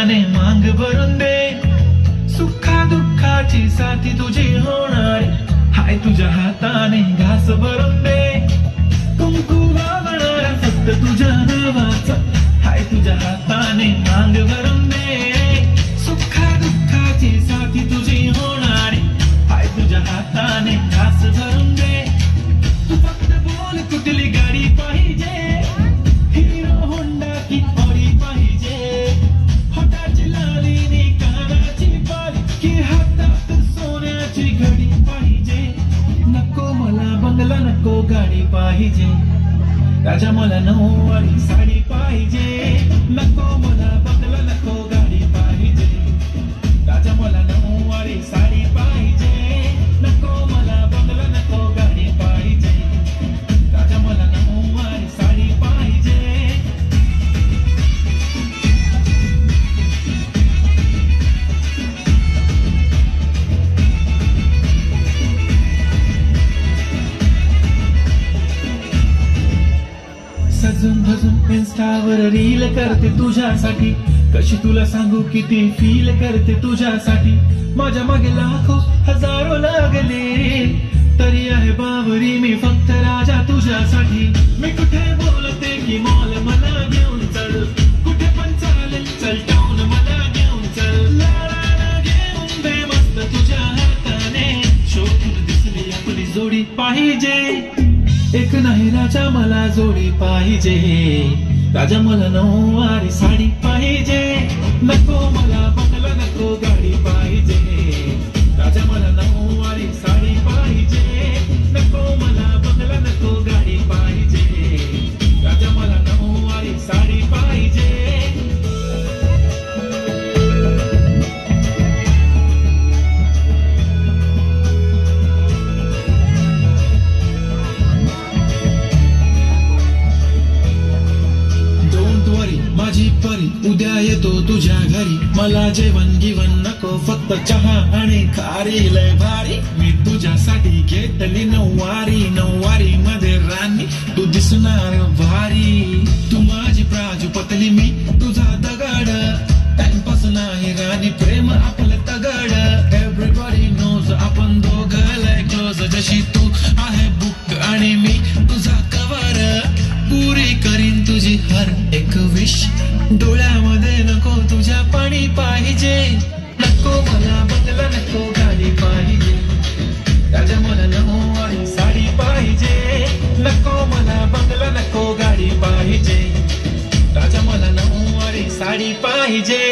हाताने मांग भरून दे, सुखा दुःखाची साथी तुझी होणार, हाय तुझ्या हाताने घास भरून दे, कुंकू लावणार फक्त तुझ्या नावाचा, हाय तुझ्या हाताने मांग भरून दे, सुखा दुःखाची साथी तुझी होणार, हाय तुझ्या हाताने घास भरून दे. तू फक्त बोल कुठली गाडी पाहिजे, हिरो होंडा की ऑडी पाहिजे, होटाची लाली नी कानाची बाली की हातात सोन्याची घडी पाहिजे. नको मला बंगला नको गाडी पाहिजे, राजा मला नऊवारी साडी पाहिजे. नको मला बंगला नको गाडी पाहिजे, राजा मला नऊवारी साडी पाहिजे. नको मला बंगला नको गाडी पाहिजे, राजा मला नऊवारी साडी पाहिजे. सजून धजून इन्स्टावर रील करते तुझ्यासाठी, कशी तुला सांगू किती फील करते तुझ्यासाठी. माझ्या मागे लाखो हजारो लागले, तरी आहे बावरी मी फक्त राजा तुझ्यासाठी. मी कुठे बोलते की मॉल मला घेऊन चल, कुठे पण चालेल चल टाऊन मला घेऊन चल. लाडाला घेऊन दे मस्त तुझ्या हाताने, शोधून दिसली आपली जोडी पाहिजे. एक नाही राजा मला जोडी पाहिजे, राजा मला नऊवारी साडी पाहिजे. नको मला बंगला नको गाडी पाहिजे, राजा मला नऊवारी साडी पाहिजे. नको मला बंगला नको गाडी पाहिजे, राजा मला नऊवारी साडी पाहिजे. माझी परी उद्या येतो तुझ्या घरी, मला जेवण गिवण नको फक्त चहा आणि खारी लय भारी. मी तुझ्यासाठी घेतली नऊवारी, नऊवारी मध्ये राणी तू दिसणार भारी. तू माझी प्राजूपतली मी तुझा दगड, टाइमपास नाही राणी प्रेम आपलं तगड. एव्हरीबॉडी नोज आपण दोघं लय क्लोज, जशी तू आहे बुक आणि मी तुझा कवर. पुरी करीन तुझी हर एक विश, डोळ्यामध्ये नको तुझ्या पाणी पाहिजे. नको मला बंगला नको गाडी पाहिजे, राजा मला नऊवारी साडी पाहिजे. नको मला बंगला नको गाडी पाहिजे, राजा मला नऊवारी साडी पाहिजे.